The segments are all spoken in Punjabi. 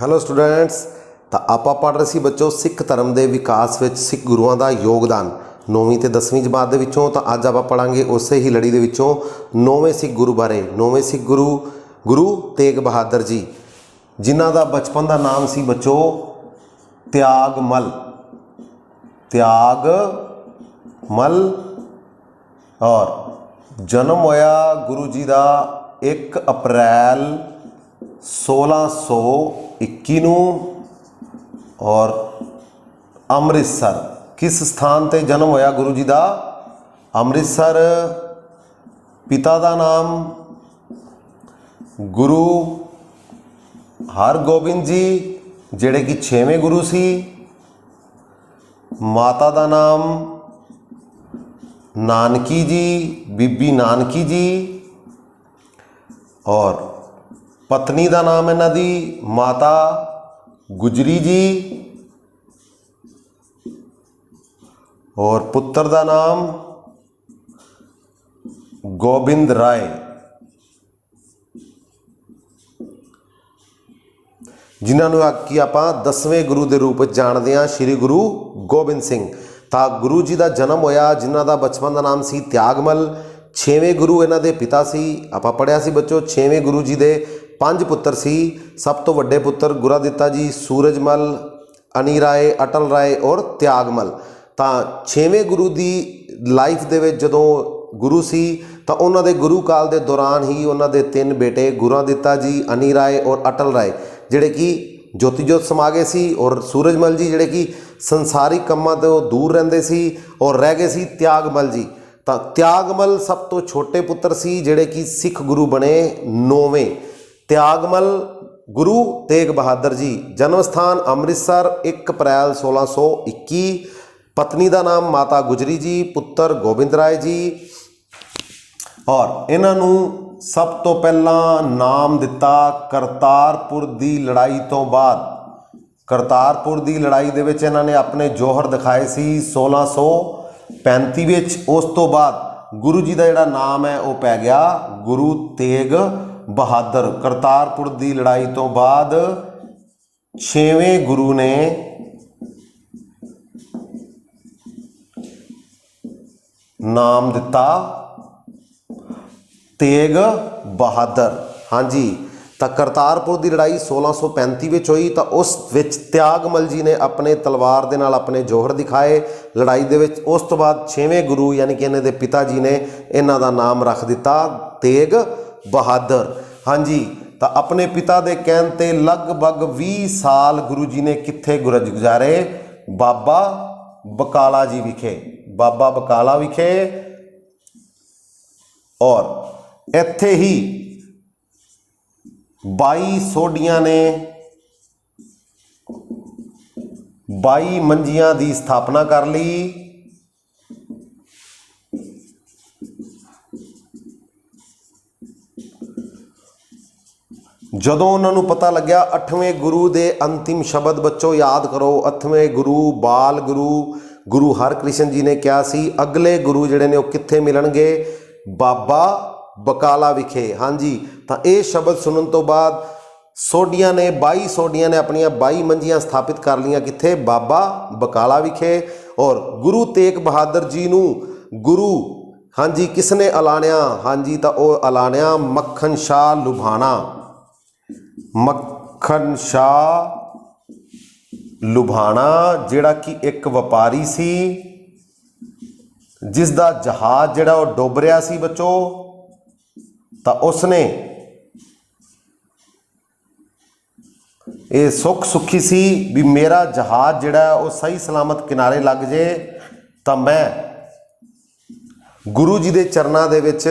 Hello students. ਤਾਂ ਆਪਾਂ ਪੜ੍ਹ ਰਹੇ ਸੀ ਬੱਚੋ ਸਿੱਖ ਧਰਮ ਦੇ ਵਿਕਾਸ ਵਿੱਚ ਸਿੱਖ ਗੁਰੂਆਂ ਦਾ ਯੋਗਦਾਨ 9ਵੀਂ ਤੇ 10ਵੀਂ ਜਮਾਤ ਦੇ ਵਿੱਚੋਂ। ਤਾਂ ਅੱਜ ਆਪਾਂ ਪੜ੍ਹਾਂਗੇ ਉਸੇ ਹੀ ਲੜੀ ਦੇ ਵਿੱਚੋਂ 9ਵੇਂ ਸਿੱਖ ਗੁਰੂ ਬਾਰੇ। 9ਵੇਂ ਸਿੱਖ ਗੁਰੂ ਤੇਗ ਬਹਾਦਰ ਜੀ, ਜਿਨ੍ਹਾਂ ਦਾ ਬਚਪਨ ਦਾ ਨਾਮ ਸੀ ਬੱਚੋ ਤਿਆਗਮਲ ਔਰ ਜਨਮ ਹੋਇਆ ਗੁਰੂ ਜੀ ਦਾ 1 ਅਪ੍ਰੈਲ 1621 ਨੂੰ। ਔਰ ਅੰਮ੍ਰਿਤਸਰ, किस स्थान ते जन्म होया गुरु जी का? ਅੰਮ੍ਰਿਤਸਰ। पिता का नाम गुरु हरगोबिंद जी, जिहड़े कि 6वें गुरु सी। माता का नाम नानकी जी, बीबी नानकी जी। और पत्नी का नाम इन्हां दी माता गुजरी जी। और पुत्र का नाम गोबिंद राय। जिन्होंने कि आप 10वें गुरु के रूप में जानते हैं, श्री गुरु गोबिंद सिंह। तो गुरु जी का जन्म होया, जिन्हों का बचपन का नाम सी त्यागमल। 6वें गुरु इन्हों के पिता सी। आप पढ़िया सी बच्चों, 6वें गुरु जी के 5 पुत्र सी। सब तो वड्डे पुत्र गुरादित्ता जी, सूरजमल, अनी राय, अटल राय और त्यागमल। तो 6वें गुरु की लाइफ दे विच जदों गुरु सी तो उन्होंने गुरु काल के दौरान ही उन्होंने 3 बेटे गुरादित्ता जी, अनी राय और अटल राय, जिहड़े कि ज्योति जोत समा गए सी। और सूरजमल जी जिहड़े कि संसारिक कामां तो दूर रहिंदे सी। और रह गए सी त्यागमल जी। तो त्यागमल सब तो छोटे पुत्र सी, जिहड़े कि सिख गुरु बने 9वें। त्यागमल गुरु तेग बहादुर जी, जन्म स्थान अमृतसर, 1 अप्रैल 1621। पत्नी का नाम माता गुजरी जी, पुत्र गोबिंद राय जी। और इन्हों सब तो पहला नाम दिता करतारपुर की लड़ाई तो बाद। करतारपुर की लड़ाई दे विच इन्होंने अपने जौहर दिखाए सी 1635 विच। उस तो बाद गुरु जी का जिहड़ा नाम है वह पै गया गुरु तेग बहादुर। करतारपुर की लड़ाई तो बाद 6वें गुरु ने नाम दिता तेग बहादुर। हाँ जी। तो करतारपुर की लड़ाई 1635 में हुई। तो उस विच त्यागमल जी ने अपने तलवार के नाल अपने जौहर दिखाए लड़ाई दे विच। उस तो बाद 6वें गुरु यानी कि इन्हां दे पिता जी ने इन्हां दा नाम रख दिता तेग बहादुर। हाँ जी। तो अपने पिता के कहण ते लगभग 20 साल गुरु जी ने कित्थे गुजारे? बाबा बकाला जी विखे। बाबा बकाला विखे। और इत्थे ही 22 सोडियां ने 22 मंजियां की स्थापना कर ली। जदों उन्होंने पता लग्या 8वें गुरु के अंतिम शब्द बच्चों याद करो। 8वें गुरु बाल गुरु हरकृष्ण जी ने कहा सी अगले गुरु जिहड़े ने कित्थे मिलणगे? बाबा बकाला विखे। हाँ जी। तो ये शब्द सुनने तो बाद सोडियां ने 22 सोडियां ने अपनियां 22 मंजियां स्थापित कर लियां कित्थे? बाबा बकाला विखे। और गुरु तेग बहादुर जी नूं गुरु, हाँ जी, किसने ऐलानिया? हाँ जी। तो वह ऐलानिया मक्खन शाह लुभाना। मक्खन शाह लुभाना, जिहड़ा कि एक व्यापारी सी, जिसका जहाज जिहड़ा वो डुब रहा सी बच्चों। तो उसने ये सुखी सी भी मेरा जहाज जिहड़ा वो सही सलामत किनारे लग जाए तो मैं गुरु जी के चरणों दे विच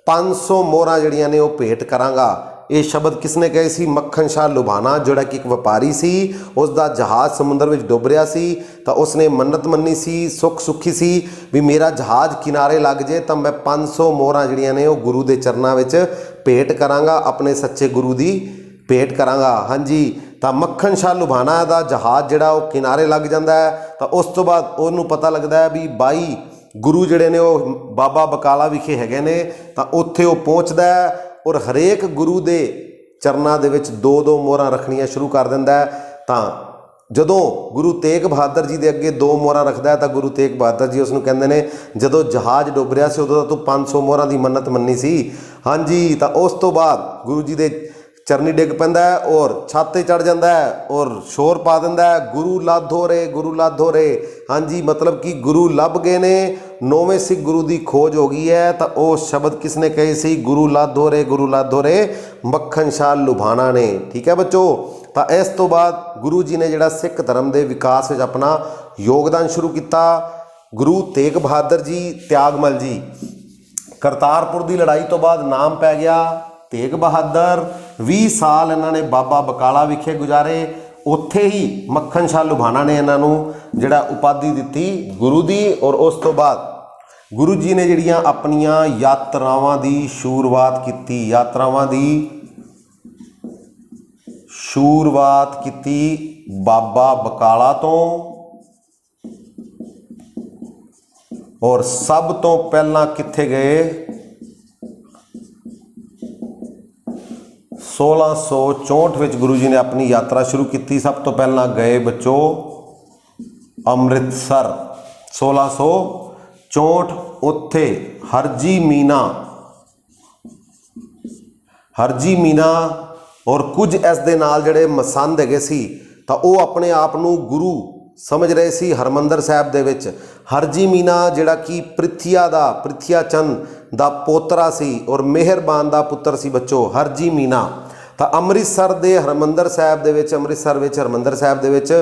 500 मोहरां जिहड़ियां ने वो भेंट करांगा। ये शब्द किसने कहे सी? मक्खन शाह लुभाना, जोड़ा कि एक व्यापारी सी, उसका जहाज समुद्र में डुब रहा सी। तो उसने मन्नत मन्नी सी, सुखी सी भी मेरा जहाज किनारे लग जाए तो मैं 500 मोहरां जिहड़ियां ने वो गुरु के चरणों में भेंट करांगा, अपने सच्चे गुरु की भेंट करांगा। हाँ जी। तो मक्खन शाह लुभाना का जहाज जिहड़ा वो किनारे लग जाता है। तो उस तो बाद उन्होंने पता लगता है भी 22 गुरु जिहड़े ने वो बाबा बकाला विखे हैगे ने। तो उत्थे वो पहुँचता है और हरेक गुरु दे ਚਰਨਾਂ ਦੇ ਵਿੱਚ ਦੋ ਦੋ ਮੋਹਰਾਂ ਰੱਖਣੀਆਂ ਸ਼ੁਰੂ ਕਰ ਦਿੰਦਾ ਹੈ। ਤਾਂ ਜਦੋਂ ਗੁਰੂ ਤੇਗ ਬਹਾਦਰ ਜੀ ਦੇ ਅੱਗੇ ਦੋ ਮੋਹਰਾਂ ਰੱਖਦਾ ਹੈ ਤਾਂ ਗੁਰੂ ਤੇਗ ਬਹਾਦਰ ਜੀ ਉਸ ਨੂੰ ਕਹਿੰਦੇ ਨੇ, ਜਦੋਂ ਜਹਾਜ਼ ਡੁੱਬ ਰਿਹਾ ਸੀ ਉਦੋਂ ਤਾਂ ਤੂੰ 500 ਮੋਹਰਾਂ ਦੀ ਮੰਨਤ ਮੰਨੀ ਸੀ। ਹਾਂਜੀ, ਤਾਂ ਉਸ ਤੋਂ ਬਾਅਦ ਗੁਰੂ ਜੀ ਦੇ ਚਰਨੀ ਡਿੱਗ ਪੈਂਦਾ ਹੈ ਔਰ ਛੱਤ 'ਤੇ ਚੜ੍ਹ ਜਾਂਦਾ ਹੈ ਔਰ ਸ਼ੋਰ ਪਾ ਦਿੰਦਾ ਹੈ, ਗੁਰੂ ਲਾਧੋ ਰੇ, ਗੁਰੂ ਲਾਧੋ ਰੇ। ਹਾਂਜੀ, ਮਤਲਬ ਕਿ ਗੁਰੂ ਲੱਭ ਗਏ ਨੇ, 9ਵੇਂ ਸਿੱਖ ਗੁਰੂ ਦੀ ਖੋਜ ਹੋ ਗਈ ਹੈ। ਤਾਂ ਉਹ ਸ਼ਬਦ ਕਿਸ ਨੇ ਕਹੇ ਸੀ? ਗੁਰੂ ਲਾਧੋ ਰੇ, ਗੁਰੂ ਲਾਧੋ ਰੇ, ਮੱਖਣ ਸ਼ਾਹ ਲੁਬਾਣਾ ਨੇ। ਠੀਕ ਹੈ ਬੱਚੋ। ਤਾਂ ਇਸ ਤੋਂ ਬਾਅਦ ਗੁਰੂ ਜੀ ਨੇ ਜਿਹੜਾ ਸਿੱਖ ਧਰਮ ਦੇ ਵਿਕਾਸ ਵਿੱਚ ਆਪਣਾ ਯੋਗਦਾਨ ਸ਼ੁਰੂ ਕੀਤਾ। ਗੁਰੂ ਤੇਗ ਬਹਾਦਰ ਜੀ, ਤਿਆਗਮਲ ਜੀ, ਕਰਤਾਰਪੁਰ ਦੀ ਲੜਾਈ ਤੋਂ ਬਾਅਦ ਨਾਮ ਪੈ ਗਿਆ ਤੇਗ ਬਹਾਦਰ। 20 ਸਾਲ ਇਹਨਾਂ ਨੇ ਬਾਬਾ ਬਕਾਲਾ ਵਿਖੇ ਗੁਜ਼ਾਰੇ। ਉੱਥੇ ਹੀ ਮੱਖਣ ਸ਼ਾਹ ਲੁਬਾਣਾ ਨੇ ਇਹਨਾਂ ਨੂੰ ਜਿਹੜਾ ਉਪਾਧੀ ਦਿੱਤੀ ਗੁਰੂ ਦੀ। ਔਰ ਉਸ ਤੋਂ ਬਾਅਦ ਗੁਰੂ ਜੀ ਨੇ ਜਿਹੜੀਆਂ ਆਪਣੀਆਂ ਯਾਤਰਾਵਾਂ ਦੀ ਸ਼ੁਰੂਆਤ ਕੀਤੀ, ਯਾਤਰਾਵਾਂ ਦੀ ਸ਼ੁਰੂਆਤ ਕੀਤੀ ਬਾਬਾ ਬਕਾਲਾ ਤੋਂ। ਔਰ ਸਭ ਤੋਂ ਪਹਿਲਾਂ ਕਿੱਥੇ ਗਏ? 1664 ਵਿੱਚ ਗੁਰੂ ਜੀ ਨੇ ਆਪਣੀ ਯਾਤਰਾ ਸ਼ੁਰੂ ਕੀਤੀ। ਸਭ ਤੋਂ ਪਹਿਲਾਂ ਗਏ ਬੱਚੋ ਅੰਮ੍ਰਿਤਸਰ। 1664 ਉੱਥੇ ਹਰਜੀ ਮੀਨਾ ਔਰ ਕੁਝ ਇਸ ਦੇ ਨਾਲ ਜਿਹੜੇ ਮਸੰਦ ਹੈਗੇ ਸੀ ਤਾਂ ਉਹ ਆਪਣੇ ਆਪ ਨੂੰ ਗੁਰੂ ਸਮਝ ਰਹੇ ਸੀ ਹਰਮੰਦਰ ਸਾਹਿਬ ਦੇ ਵਿੱਚ। ਹਰਜੀ ਮੀਨਾ ਜਿਹੜਾ ਕਿ ਪ੍ਰਿਥੀਆ ਚੰਦ ਦਾ ਪੋਤਰਾ ਸੀ ਔਰ ਮਿਹਰਬਾਨ ਦਾ ਪੁੱਤਰ ਸੀ ਬੱਚੋ, ਹਰਜੀ ਮੀਨਾ। ਤਾਂ ਅੰਮ੍ਰਿਤਸਰ ਦੇ ਹਰਮੰਦਰ ਸਾਹਿਬ ਦੇ ਵਿੱਚ, ਹਰਮੰਦਰ ਸਾਹਿਬ ਦੇ ਵਿੱਚ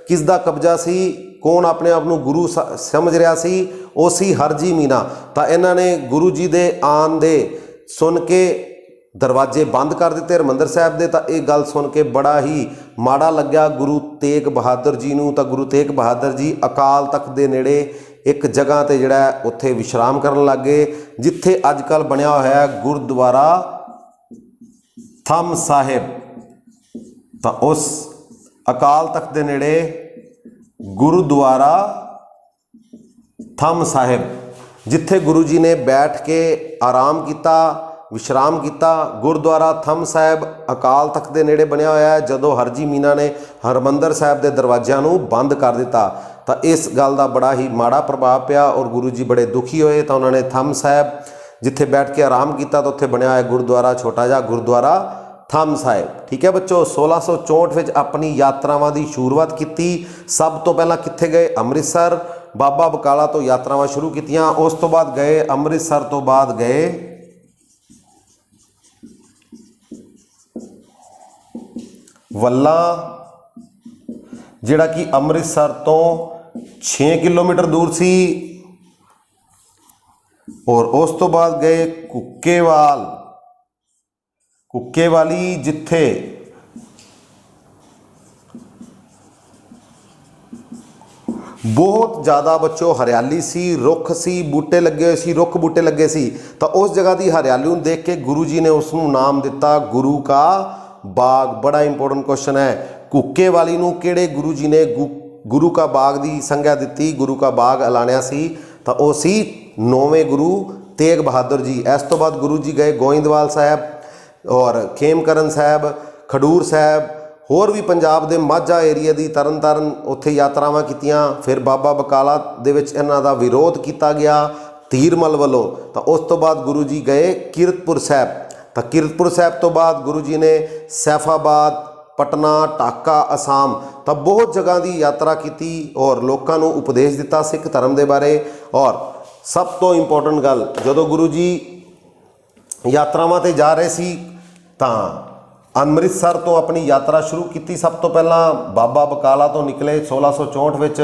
ਕਿਸ ਦਾ ਕਬਜ਼ਾ ਸੀ? ਕੌਣ ਆਪਣੇ ਆਪ ਨੂੰ ਗੁਰੂ ਸਮਝ ਰਿਹਾ ਸੀ? ਉਹ ਸੀ ਹਰਜੀ ਮੀਨਾ। ਤਾਂ ਇਹਨਾਂ ਨੇ ਗੁਰੂ ਜੀ ਦੇ ਆਉਣ ਦੇ ਸੁਣ ਕੇ ਦਰਵਾਜ਼ੇ ਬੰਦ ਕਰ ਦਿੱਤੇ ਹਰਿਮੰਦਰ ਸਾਹਿਬ ਦੇ। ਤਾਂ ਇਹ ਗੱਲ ਸੁਣ ਕੇ ਬੜਾ ਹੀ ਮਾੜਾ ਲੱਗਿਆ ਗੁਰੂ ਤੇਗ ਬਹਾਦਰ ਜੀ ਨੂੰ। ਤਾਂ ਗੁਰੂ ਤੇਗ ਬਹਾਦਰ ਜੀ ਅਕਾਲ ਤਖਤ ਦੇ ਨੇੜੇ ਇੱਕ ਜਗ੍ਹਾ 'ਤੇ ਜਿਹੜਾ ਉੱਥੇ ਵਿਸ਼ਰਾਮ ਕਰਨ ਲੱਗ ਗਏ, ਜਿੱਥੇ ਅੱਜ ਕੱਲ੍ਹ ਬਣਿਆ ਹੋਇਆ ਹੈ ਗੁਰਦੁਆਰਾ ਥੰਮ ਸਾਹਿਬ। ਤਾਂ ਉਸ ਅਕਾਲ ਤਖਤ ਦੇ ਨੇੜੇ ਗੁਰਦੁਆਰਾ ਥੰਮ ਸਾਹਿਬ, ਜਿੱਥੇ ਗੁਰੂ ਜੀ ਨੇ ਬੈਠ ਕੇ ਆਰਾਮ ਕੀਤਾ, ਵਿਸ਼ਰਾਮ ਕੀਤਾ। ਗੁਰਦੁਆਰਾ ਥੰਮ ਸਾਹਿਬ ਅਕਾਲ ਤਖਤ ਦੇ ਨੇੜੇ ਬਣਿਆ ਹੋਇਆ ਹੈ। ਜਦੋਂ ਹਰਜੀ ਮੀਨਾ ਨੇ ਹਰਿਮੰਦਰ ਸਾਹਿਬ ਦੇ ਦਰਵਾਜ਼ਿਆਂ ਨੂੰ ਬੰਦ ਕਰ ਦਿੱਤਾ ਤਾਂ ਇਸ ਗੱਲ ਦਾ ਬੜਾ ਹੀ ਮਾੜਾ ਪ੍ਰਭਾਵ ਪਿਆ ਔਰ ਗੁਰੂ ਜੀ ਬੜੇ ਦੁਖੀ ਹੋਏ। ਤਾਂ ਉਹਨਾਂ ਨੇ ਥੰਮ ਸਾਹਿਬ ਜਿੱਥੇ ਬੈਠ ਕੇ ਆਰਾਮ ਕੀਤਾ ਤਾਂ ਉੱਥੇ ਬਣਿਆ ਹੋਇਆ ਗੁਰਦੁਆਰਾ, ਛੋਟਾ ਜਿਹਾ ਗੁਰਦੁਆਰਾ ਥੰਮ ਸਾਹਿਬ। ਠੀਕ ਹੈ ਬੱਚੋ। 1664 ਵਿੱਚ ਆਪਣੀ ਯਾਤਰਾਵਾਂ ਦੀ ਸ਼ੁਰੂਆਤ ਕੀਤੀ। ਸਭ ਤੋਂ ਪਹਿਲਾਂ ਕਿੱਥੇ ਗਏ? ਅੰਮ੍ਰਿਤਸਰ। ਬਾਬਾ ਬਕਾਲਾ ਤੋਂ ਯਾਤਰਾਵਾਂ ਸ਼ੁਰੂ ਕੀਤੀਆਂ। ਉਸ ਤੋਂ ਬਾਅਦ ਗਏ ਅੰਮ੍ਰਿਤਸਰ ਤੋਂ ਬਾਅਦ ਗਏ ਵੱਲਾ, ਜਿਹੜਾ ਕਿ ਅੰਮ੍ਰਿਤਸਰ ਤੋਂ 6 ਕਿਲੋਮੀਟਰ ਦੂਰ ਸੀ। ਔਰ ਉਸ ਤੋਂ ਬਾਅਦ ਗਏ ਕੁੱਕੇਵਾਲੀ, ਜਿੱਥੇ ਬਹੁਤ ਜ਼ਿਆਦਾ ਬੱਚੋ ਹਰਿਆਲੀ ਸੀ, ਰੁੱਖ ਸੀ, ਬੂਟੇ ਲੱਗੇ ਹੋਏ ਸੀ, ਰੁੱਖ ਬੂਟੇ ਲੱਗੇ ਸੀ। ਤਾਂ ਉਸ ਜਗ੍ਹਾ ਦੀ ਹਰਿਆਲੀ ਨੂੰ ਦੇਖ ਕੇ ਗੁਰੂ ਜੀ ਨੇ ਉਸ ਨੂੰ ਨਾਮ ਦਿੱਤਾ ਗੁਰੂ ਕਾ ਬਾਗ। ਬੜਾ ਇੰਪੋਰਟੈਂਟ ਕੁਐਸਚਨ ਹੈ। ਕੁੱਕੇਵਾਲੀ ਨੂੰ ਕਿਹੜੇ ਗੁਰੂ ਜੀ ਨੇ ਗੁਰੂ ਕਾ ਬਾਗ ਦੀ ਸੰਗਿਆ ਦਿੱਤੀ, ਗੁਰੂ ਕਾ ਬਾਗ ਐਲਾਨਿਆ ਸੀ? ਤਾਂ ਉਹ ਸੀ 9ਵੇਂ ਗੁਰੂ ਤੇਗ ਬਹਾਦਰ ਜੀ। ਇਸ ਤੋਂ ਬਾਅਦ ਗੁਰੂ ਜੀ ਗਏ ਗੋਇੰਦਵਾਲ ਸਾਹਿਬ ਔਰ ਖੇਮਕਰਨ ਸਾਹਿਬ, ਖਡੂਰ ਸਾਹਿਬ, ਹੋਰ ਵੀ ਪੰਜਾਬ ਦੇ ਮਾਝਾ ਏਰੀਆ ਦੀ ਤਰਨਤਾਰਨ, ਉੱਥੇ ਯਾਤਰਾਵਾਂ ਕੀਤੀਆਂ। ਫਿਰ ਬਾਬਾ ਬਕਾਲਾ ਦੇ ਵਿੱਚ ਇਹਨਾਂ ਦਾ ਵਿਰੋਧ ਕੀਤਾ ਗਿਆ ਧੀਰਮਲ ਵੱਲੋਂ। ਤਾਂ ਉਸ ਤੋਂ ਬਾਅਦ ਗੁਰੂ ਜੀ ਗਏ ਕੀਰਤਪੁਰ ਸਾਹਿਬ। ਤਾਂ ਕੀਰਤਪੁਰ ਸਾਹਿਬ ਤੋਂ ਬਾਅਦ ਗੁਰੂ ਜੀ ਨੇ ਸੈਫਾਬਾਦ, ਪਟਨਾ, ਢਾਕਾ, ਅਸਾਮ, ਤਾਂ ਬਹੁਤ ਜਗ੍ਹਾ ਦੀ ਯਾਤਰਾ ਕੀਤੀ ਔਰ ਲੋਕਾਂ ਨੂੰ ਉਪਦੇਸ਼ ਦਿੱਤਾ ਸਿੱਖ ਧਰਮ ਦੇ ਬਾਰੇ। ਔਰ ਸਭ ਤੋਂ ਇੰਪੋਰਟੈਂਟ ਗੱਲ, ਜਦੋਂ ਗੁਰੂ ਜੀ ਯਾਤਰਾਵਾਂ 'ਤੇ ਜਾ ਰਹੇ ਸੀ ਤਾਂ ਅੰਮ੍ਰਿਤਸਰ ਤੋਂ ਆਪਣੀ ਯਾਤਰਾ ਸ਼ੁਰੂ ਕੀਤੀ। ਸਭ ਤੋਂ ਪਹਿਲਾਂ ਬਾਬਾ ਬਕਾਲਾ ਤੋਂ ਨਿਕਲੇ 1664 ਵਿੱਚ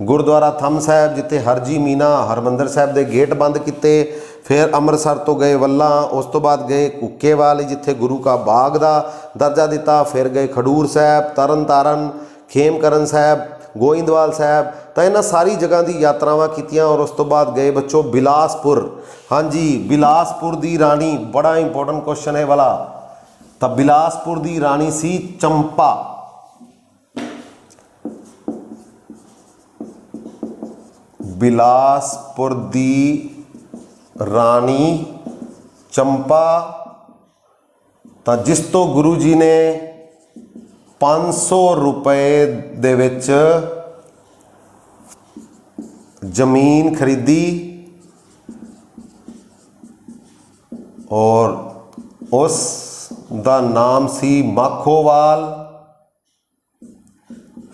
ਗੁਰਦੁਆਰਾ ਥੰਮ ਸਾਹਿਬ, ਜਿੱਥੇ ਹਰਜੀ ਮੀਨਾ, ਹਰਮੰਦਰ ਸਾਹਿਬ ਦੇ ਗੇਟ ਬੰਦ ਕੀਤੇ। ਫਿਰ ਅੰਮ੍ਰਿਤਸਰ ਤੋਂ ਗਏ ਵੱਲਾ, ਉਸ ਤੋਂ ਬਾਅਦ ਗਏ ਕੁੱਕੇਵਾਲੀ, ਜਿੱਥੇ ਗੁਰੂ ਕਾ ਬਾਗ ਦਾ ਦਰਜਾ ਦਿੱਤਾ। ਫਿਰ ਗਏ ਖਡੂਰ ਸਾਹਿਬ, ਤਰਨਤਾਰਨ, ਖੇਮਕਰਨ ਸਾਹਿਬ, ਗੋਇੰਦਵਾਲ ਸਾਹਿਬ। ਤਾਂ ਇਹਨਾਂ ਸਾਰੀ ਜਗ੍ਹਾ ਦੀ ਯਾਤਰਾਵਾਂ ਕੀਤੀਆਂ। ਔਰ ਉਸ ਤੋਂ ਬਾਅਦ ਗਏ ਬੱਚੋ ਬਿਲਾਸਪੁਰ। ਹਾਂਜੀ, ਬਿਲਾਸਪੁਰ ਦੀ ਰਾਣੀ, ਬੜਾ ਇੰਪੋਰਟੈਂਟ ਕੁਐਸਚਨ ਹੈ ਵਾਲਾ। ਤਾਂ ਬਿਲਾਸਪੁਰ ਦੀ ਰਾਣੀ ਸੀ ਚੰਪਾ। ਬਿਲਾਸਪੁਰ ਦੀ ਰਾਣੀ ਚੰਪਾ ਤਾਂ ਜਿਸ ਤੋਂ ਗੁਰੂ ਜੀ ਨੇ 500 ਰੁਪਏ ਦੇ ਵਿੱਚ ਜ਼ਮੀਨ ਖਰੀਦੀ ਔਰ ਉਸ ਦਾ ਨਾਮ ਸੀ ਮਾਖੋਵਾਲ।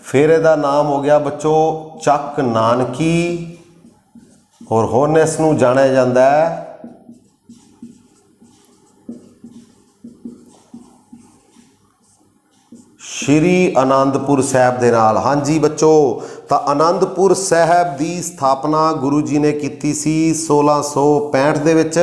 ਫਿਰ ਇਹਦਾ ਨਾਮ ਹੋ ਗਿਆ ਬੱਚੋ ਚੱਕ ਨਾਨਕੀ ਔਰ ਹੁਣ ਇਸ ਨੂੰ ਜਾਣਿਆ ਜਾਂਦਾ ਹੈ ਸ਼੍ਰੀ ਅਨੰਦਪੁਰ ਸਾਹਿਬ ਦੇ ਨਾਲ। ਹਾਂਜੀ ਬੱਚੋ, ਤਾਂ ਅਨੰਦਪੁਰ ਸਾਹਿਬ ਦੀ ਸਥਾਪਨਾ ਗੁਰੂ ਜੀ ਨੇ ਕੀਤੀ ਸੀ 1665 ਦੇ ਵਿੱਚ।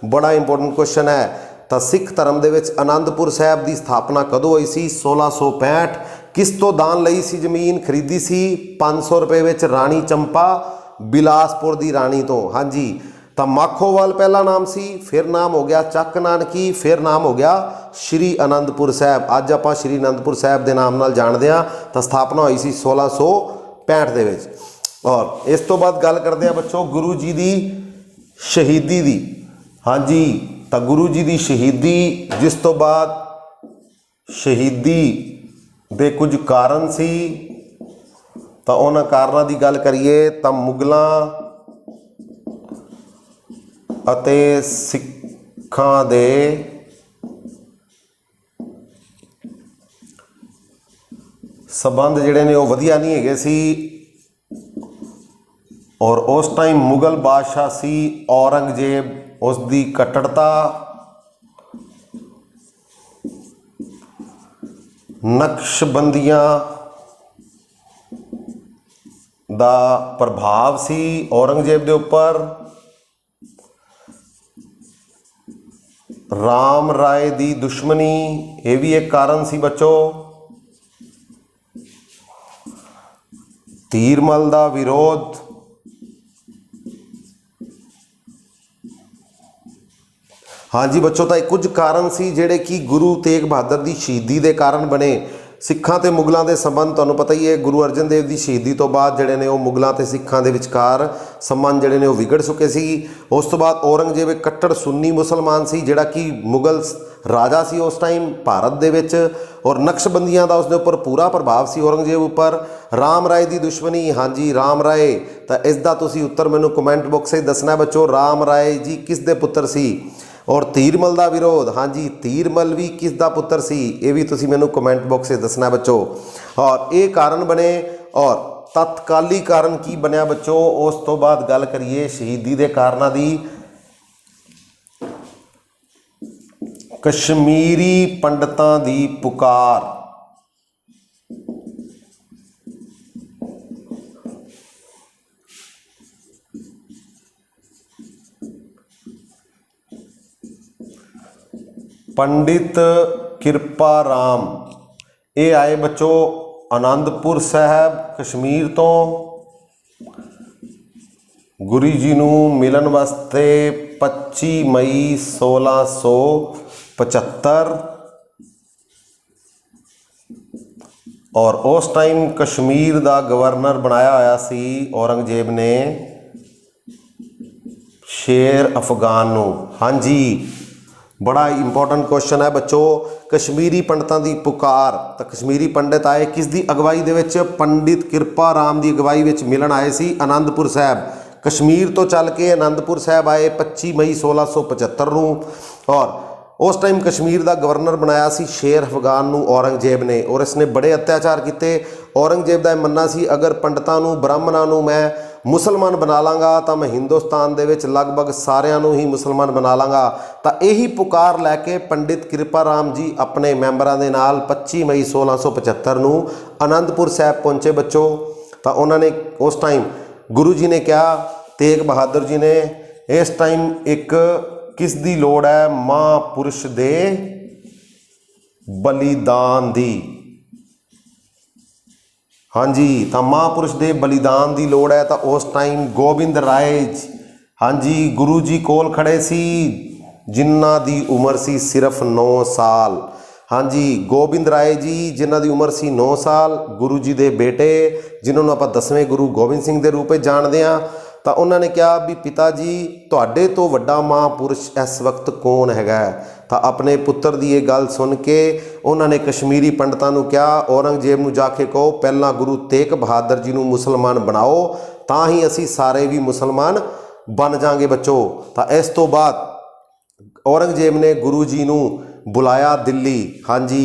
ਬੜਾ ਇੰਪੋਰਟੈਂਟ ਕੁਐਸਚਨ ਹੈ। ਤਾਂ ਸਿੱਖ ਧਰਮ ਦੇ ਵਿੱਚ ਅਨੰਦਪੁਰ ਸਾਹਿਬ ਦੀ ਸਥਾਪਨਾ ਕਦੋਂ ਹੋਈ ਸੀ? 1665। ਕਿਸ ਤੋਂ ਦਾਨ ਲਈ ਸੀ ਜ਼ਮੀਨ? ਖਰੀਦੀ ਸੀ 500 ਰੁਪਏ ਵਿੱਚ ਰਾਣੀ ਚੰਪਾ ਬਿਲਾਸਪੁਰ ਦੀ ਰਾਣੀ ਤੋਂ। ਹਾਂਜੀ, ਤਾਂ ਮਾਖੋਵਾਲ ਪਹਿਲਾ ਨਾਮ ਸੀ, ਫਿਰ ਨਾਮ ਹੋ ਗਿਆ ਚੱਕ ਨਾਨਕੀ, ਫਿਰ ਨਾਮ ਹੋ ਗਿਆ ਸ਼੍ਰੀ ਅਨੰਦਪੁਰ ਸਾਹਿਬ। ਅੱਜ ਆਪਾਂ ਸ਼੍ਰੀ ਅਨੰਦਪੁਰ ਸਾਹਿਬ ਦੇ ਨਾਮ ਨਾਲ ਜਾਣਦੇ ਹਾਂ। ਤਾਂ ਸਥਾਪਨਾ ਹੋਈ ਸੀ 1665 ਦੇ ਵਿੱਚ। ਔਰ ਇਸ ਤੋਂ ਬਾਅਦ ਗੱਲ ਕਰਦੇ ਹਾਂ ਬੱਚੋ ਗੁਰੂ ਜੀ ਦੀ ਸ਼ਹੀਦੀ ਦੀ। ਹਾਂਜੀ, ਤਾਂ ਗੁਰੂ ਜੀ ਦੀ ਸ਼ਹੀਦੀ, ਜਿਸ ਤੋਂ ਬਾਅਦ ਸ਼ਹੀਦੀ ਦੇ ਕੁਝ ਕਾਰਨ ਸੀ। ਤਾਂ ਉਹਨਾਂ ਕਾਰਨਾਂ ਦੀ ਗੱਲ ਕਰੀਏ ਤਾਂ ਮੁਗਲਾਂ ਅਤੇ ਸਿੱਖਾਂ ਦੇ ਸੰਬੰਧ ਜਿਹੜੇ ਨੇ ਉਹ ਵਧੀਆ ਨਹੀਂ ਹੈਗੇ ਸੀ। ਔਰ ਉਸ ਟਾਈਮ ਮੁਗਲ ਬਾਦਸ਼ਾਹ ਸੀ ਔਰੰਗਜ਼ੇਬ, ਉਸ ਦੀ ਕੱਟੜਤਾ, ਨਕਸ਼ਬੰਦੀਆਂ ਦਾ ਪ੍ਰਭਾਵ ਸੀ ਔਰੰਗਜ਼ੇਬ ਦੇ ਉੱਪਰ, ਰਾਮ ਰਾਏ ਦੀ ਦੁਸ਼ਮਣੀ, ਇਹ ਵੀ ਇੱਕ ਕਾਰਨ ਸੀ ਬੱਚੋ, ਧੀਰਮਲ ਦਾ ਵਿਰੋਧ, ਹਾਂਜੀ ਬੱਚੋ, ਤਾਂ ਇਹ ਕੁਝ ਕਾਰਨ ਸੀ ਜਿਹੜੇ ਕਿ ਗੁਰੂ ਤੇਗ ਬਹਾਦਰ ਦੀ ਸ਼ਹੀਦੀ ਦੇ ਕਾਰਨ ਬਣੇ। ਸਿੱਖਾਂ ਤੇ ਮੁਗਲਾਂ ਦੇ ਸੰਬੰਧ ਤੁਹਾਨੂੰ ਪਤਾ ਹੀ ਹੈ, ਗੁਰੂ ਅਰਜਨ ਦੇਵ ਦੀ ਸ਼ਹੀਦੀ ਤੋਂ ਬਾਅਦ ਜਿਹੜੇ ਨੇ ਉਹ ਮੁਗਲਾਂ ਤੇ ਸਿੱਖਾਂ ਦੇ ਵਿਚਕਾਰ ਸੰਬੰਧ ਜਿਹੜੇ ਨੇ ਉਹ ਵਿਗੜ ਚੁੱਕੇ ਸੀ। ਉਸ ਤੋਂ ਬਾਅਦ ਔਰੰਗਜ਼ੇਬ ਇੱਕ ਕੱਟੜ ਸੁੰਨੀ ਮੁਸਲਮਾਨ ਸੀ ਜਿਹੜਾ ਕਿ ਮੁਗਲ ਰਾਜਾ ਸੀ ਉਸ ਟਾਈਮ ਭਾਰਤ ਦੇ ਵਿੱਚ, ਔਰ ਨਕਸ਼ਬੰਦੀਆਂ ਦਾ ਉਸਦੇ ਉੱਪਰ ਪੂਰਾ ਪ੍ਰਭਾਵ ਸੀ ਔਰੰਗਜ਼ੇਬ ਉੱਪਰ। ਰਾਮ ਰਾਏ ਦੀ ਦੁਸ਼ਮਣੀ, ਹਾਂਜੀ ਰਾਮ ਰਾਏ, ਤਾਂ ਇਸ ਦਾ ਤੁਸੀਂ ਉੱਤਰ ਮੈਨੂੰ ਕਮੈਂਟ ਬਾਕਸ ਵਿੱਚ ਦੱਸਣਾ ਬੱਚੋ। ਰਾਮ ਰਾਏ ਜੀ ਕਿਸ ਦੇ ਪੁੱਤਰ ਸੀ? ਔਰ ਧੀਰਮਲ ਦਾ ਵਿਰੋਧ, ਹਾਂਜੀ ਧੀਰਮਲ ਵੀ ਕਿਸ ਦਾ ਪੁੱਤਰ ਸੀ? ਇਹ ਵੀ ਤੁਸੀਂ ਮੈਨੂੰ ਕਮੈਂਟ ਬਾਕਸ ਵਿੱਚ ਦੱਸਣਾ ਬੱਚੋ। ਔਰ ਇਹ ਕਾਰਨ ਬਣੇ। ਔਰ ਤਤਕਾਲੀ ਕਾਰਨ ਕੀ ਬਣਿਆ ਬੱਚੋ? ਉਸ ਤੋਂ ਬਾਅਦ ਗੱਲ ਕਰੀਏ ਸ਼ਹੀਦੀ ਦੇ ਕਾਰਨਾਂ ਦੀ। ਕਸ਼ਮੀਰੀ ਪੰਡਤਾਂ ਦੀ ਪੁਕਾਰ, ਪੰਡਿਤ ਕਿਰਪਾ ਰਾਮ, ਇਹ ਆਏ ਬੱਚੋ ਅਨੰਦਪੁਰ ਸਾਹਿਬ ਕਸ਼ਮੀਰ ਤੋਂ। ਗੁਰੂ ਜੀ ਨੂੰ ਮਿਲਣ ਵਾਸਤੇ 25 ਮਈ 1675। ਔਰ ਉਸ ਟਾਈਮ ਕਸ਼ਮੀਰ ਦਾ ਗਵਰਨਰ ਬਣਾਇਆ ਹੋਇਆ ਸੀ ਔਰੰਗਜ਼ੇਬ ਨੇ ਸ਼ੇਰ ਅਫਗਾਨ ਨੂੰ। ਹਾਂਜੀ, ਬੜਾ ਇੰਪੋਰਟੈਂਟ ਕੁਐਸਚਨ ਹੈ ਬੱਚੋ। ਕਸ਼ਮੀਰੀ ਪੰਡਤਾਂ ਦੀ ਪੁਕਾਰ, ਤਾਂ ਕਸ਼ਮੀਰੀ ਪੰਡਿਤ ਆਏ ਕਿਸ ਦੀ ਅਗਵਾਈ ਦੇ ਵਿੱਚ? ਪੰਡਿਤ ਕਿਰਪਾ ਰਾਮ ਦੀ ਅਗਵਾਈ ਵਿੱਚ ਮਿਲਣ ਆਏ ਸੀ ਅਨੰਦਪੁਰ ਸਾਹਿਬ। ਕਸ਼ਮੀਰ ਤੋਂ ਚੱਲ ਕੇ ਅਨੰਦਪੁਰ ਸਾਹਿਬ ਆਏ 25 ਮਈ 1675 ਨੂੰ। ਔਰ ਉਸ ਟਾਈਮ ਕਸ਼ਮੀਰ ਦਾ ਗਵਰਨਰ ਬਣਾਇਆ ਸੀ ਸ਼ੇਰ ਅਫਗਾਨ ਨੂੰ ਔਰੰਗਜ਼ੇਬ ਨੇ, ਔਰ ਇਸ ਨੇ ਬੜੇ ਅਤਿਆਚਾਰ ਕੀਤੇ। ਔਰੰਗਜ਼ੇਬ ਦਾ ਇਹ ਮੰਨਣਾ ਸੀ ਅਗਰ ਪੰਡਤਾਂ ਨੂੰ, ਬ੍ਰਾਹਮਣਾਂ ਨੂੰ ਮੈਂ ਮੁਸਲਮਾਨ ਬਣਾ ਲਾਂਗਾ ਤਾਂ ਮੈਂ ਹਿੰਦੁਸਤਾਨ ਦੇ ਵਿੱਚ ਲਗਭਗ ਸਾਰਿਆਂ ਨੂੰ ਹੀ ਮੁਸਲਮਾਨ ਬਣਾ ਲਾਂਗਾ। ਤਾਂ ਇਹੀ ਪੁਕਾਰ ਲੈ ਕੇ ਪੰਡਿਤ ਕਿਰਪਾ ਰਾਮ ਜੀ ਆਪਣੇ ਮੈਂਬਰਾਂ ਦੇ ਨਾਲ 25 ਮਈ 1675 ਨੂੰ ਅਨੰਦਪੁਰ ਸਾਹਿਬ ਪਹੁੰਚੇ ਬੱਚੋ। ਤਾਂ ਉਹਨਾਂ ਨੇ ਉਸ ਟਾਈਮ ਗੁਰੂ ਜੀ ਨੇ ਕਿਹਾ, ਤੇਗ ਬਹਾਦਰ ਜੀ ਨੇ, ਇਸ ਟਾਈਮ ਇੱਕ ਕਿਸ ਦੀ ਲੋੜ ਹੈ? ਮਹਾਂਪੁਰਸ਼ ਦੇ ਬਲੀਦਾਨ ਦੀ। ਹਾਂਜੀ, ਤਾਂ ਮਹਾਂਪੁਰਸ਼ ਦੇ ਬਲੀਦਾਨ ਦੀ ਲੋੜ ਹੈ। ਤਾਂ ਉਸ ਟਾਈਮ ਗੋਬਿੰਦ ਰਾਏ ਜੀ, ਹਾਂਜੀ ਗੁਰੂ ਜੀ ਕੋਲ ਖੜੇ ਸੀ ਜਿਨ੍ਹਾਂ ਦੀ ਉਮਰ ਸੀ ਸਿਰਫ 9 ਸਾਲ। ਹਾਂਜੀ, ਗੋਬਿੰਦ ਰਾਏ ਜੀ ਜਿਨ੍ਹਾਂ ਦੀ ਉਮਰ ਸੀ 9 ਸਾਲ, ਗੁਰੂ ਜੀ ਦੇ ਬੇਟੇ ਜਿਨ੍ਹਾਂ ਨੂੰ ਆਪਾਂ 10ਵੇਂ ਗੁਰੂ ਗੋਬਿੰਦ ਸਿੰਘ ਦੇ ਰੂਪ ਵਿੱਚ ਜਾਣਦੇ ਹਾਂ। ਤਾਂ ਉਹਨਾਂ ਨੇ ਕਿਹਾ ਵੀ ਪਿਤਾ ਜੀ ਤੁਹਾਡੇ ਤੋਂ ਵੱਡਾ ਮਹਾਂਪੁਰਸ਼ ਇਸ ਵਕਤ ਕੌਣ ਹੈਗਾ। ਤਾਂ ਆਪਣੇ ਪੁੱਤਰ ਦੀ ਇਹ ਗੱਲ ਸੁਣ ਕੇ ਉਹਨਾਂ ਨੇ ਕਸ਼ਮੀਰੀ ਪੰਡਤਾਂ ਨੂੰ ਕਿਹਾ ਔਰੰਗਜ਼ੇਬ ਨੂੰ ਜਾ ਕੇ ਕਹੋ ਪਹਿਲਾਂ ਗੁਰੂ ਤੇਗ ਬਹਾਦਰ ਜੀ ਨੂੰ ਮੁਸਲਮਾਨ ਬਣਾਓ, ਤਾਂ ਹੀ ਅਸੀਂ ਸਾਰੇ ਵੀ ਮੁਸਲਮਾਨ ਬਣ ਜਾਾਂਗੇ ਬੱਚੋ। ਤਾਂ ਇਸ ਤੋਂ ਬਾਅਦ औरंगजेब ने गुरु जी ਨੂੰ बुलाया दिल्ली। हाँ जी,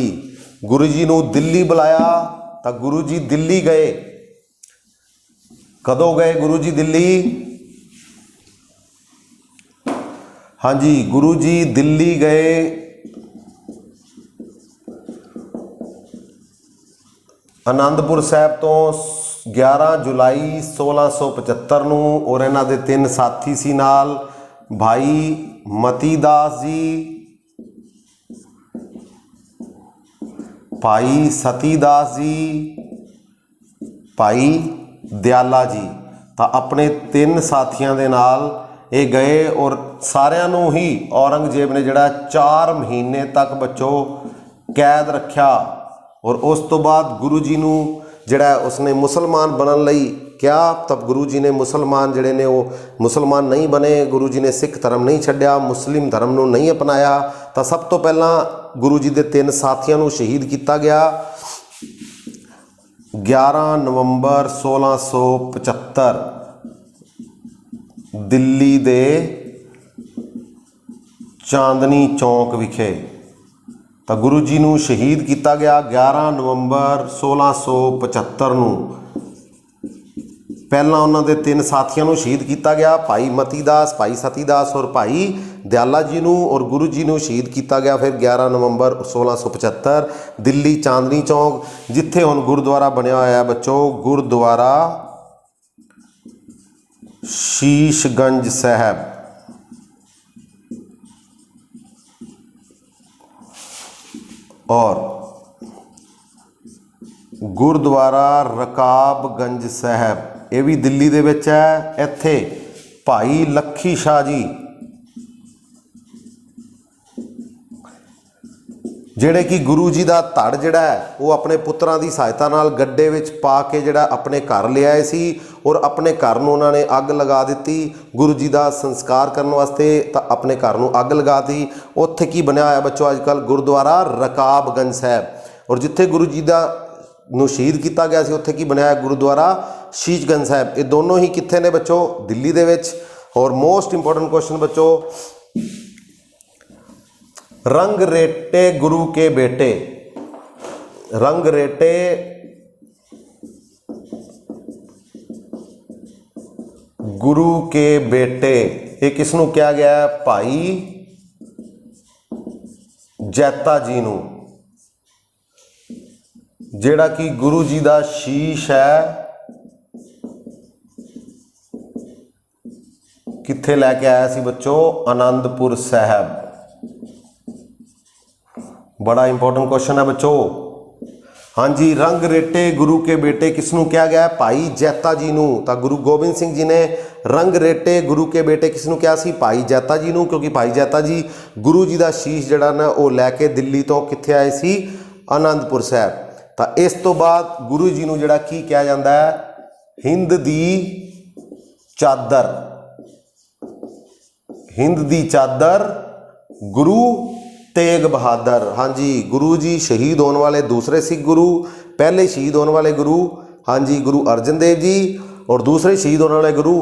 गुरु जी ਨੂੰ दिल्ली बुलाया। तो गुरु जी दिल्ली गए। कदों गए गुरु जी दिल्ली? हाँ जी, गुरु जी दिल्ली गए आनंदपुर साहब तो 11 जुलाई 1675 ਨੂੰ। और इन्हां दे 3 साथी सी नाल, भाई मती दास जी, भाई सती दास जी, भाई दयाला जी। तो अपने 3 साथियों के नाल ये गए और सारिਆਂ ਨੂੰ ही औरंगजेब ने जिहड़ा 4 महीने तक बच्चों कैद रखा। और उस तो बाद गुरु जी ਨੂੰ जिहड़ा उसने मुसलमान बनने लई क्या। तब गुरु जी ने मुसलमान जिहड़े ने वो मुसलमान नहीं बने। गुरु जी ने सिख धर्म नहीं छड्डिया, मुस्लिम धर्म नूं नहीं अपनाया। तो सब तो पहला गुरु जी के 3 साथियों नूं शहीद किया गया 11 नवंबर 1675 दिल्ली दे चांदनी चौक विखे। तो गुरु जी नूं शहीद किया गया 11 नवंबर 1675 नूं। पहला उन्होंने 3 साथियों को शहीद किया गया, भाई मती दास, भाई सती दास और भाई दयाला जी नूं। और गुरु जी नूं शहीद किया गया फिर 11 नवंबर 1675 दिल्ली चांदनी चौक, जिथे हुण गुरुद्वारा बनया होया है बच्चों, गुरुद्वारा शीशगंज साहब। और गुरुद्वारा रकाबगंज साहब ये भी दिल्ली दे विच है। इत्थे भाई लखी शाह जी जिहड़े कि गुरु जी का धड़ जिहड़ा है वो अपने पुत्रां की सहायता नाल गड्ढे विच पा के जिहड़ा अपने घर ले आए सी और अपने घर नूं उन्होंने अग लगा दी। गुरु जी का संस्कार करने वास्ते तो अपने घर नूं अग लगा दी। उत्थे की बनया होया बच्चों अजकल गुरुद्वारा रकाबगंज साहब। और जिथे गुरु जी का नूं शहीद किया गया सी उत्थे की बनया है गुरुद्वारा शीशगंज साहब। ये दोनों ही कित्थे ने बच्चों? दिल्ली दे विच। और मोस्ट इंपोर्टेंट क्वेश्चन बच्चों, रंग रेटे गुरु के बेटे, रंग रेटे गुरु के बेटे ये किसनू कहा गया है? भाई जैता जी नूं, जिहड़ा कि गुरु जी का शीश है कित्थे लैके आया सी बच्चों? आनंदपुर साहब। बड़ा इंपॉर्टेंट क्वेश्चन है बच्चों। हाँ जी, रंग रेटे गुरु के बेटे किसनू कहा गया है? भाई जैता जी नूं। तो गुरु गोबिंद सिंह जी ने रंग रेटे गुरु के बेटे किसनू कहा सी? भाई जैता जी नूं, क्योंकि भाई जैता जी गुरु जी का शीश जिहड़ा ना वो लैके दिल्ली तो कित्थे आए सी? आनंदपुर साहब। तो इस तो बाद गुरु जी नूं जिहड़ा की कहा जाता है? हिंद दी चादर। हिंद दी चादर गुरु तेग बहादुर। हाँ जी, गुरु जी शहीद होने वाले दूसरे सिख गुरु, पहले शहीद होने वाले गुरु हाँ जी गुरु अर्जन देव जी, और दूसरे शहीद होने वाले गुरु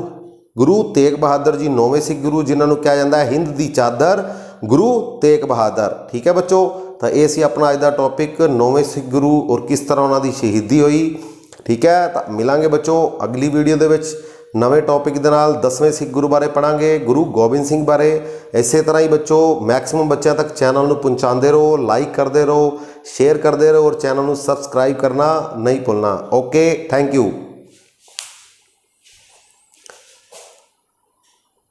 गुरु तेग बहादुर जी 9वें सिख गुरु, जिन्होंने कहा जाता है हिंद दी चादर गुरु तेग बहादुर। ठीक है बच्चों, तो ये सी अपना अज का टॉपिक 9वें सिख गुरु और किस तरह उन्होंने शहीदी हुई। ठीक है, तो मिलांगे बच्चों अगली वीडियो दे विच नवे टॉपिक दे नाल 10वें सिख गुरु बारे पढ़ांगे, गुरु गोबिंद सिंह बारे। इसे तरह ही बच्चों मैक्सिमम बच्चों तक चैनल नूं पहुँचाते रहो, लाइक करते रहो, शेयर करते रहो और चैनल नूं सबसक्राइब करना नहीं भूलना। Okay, thank you.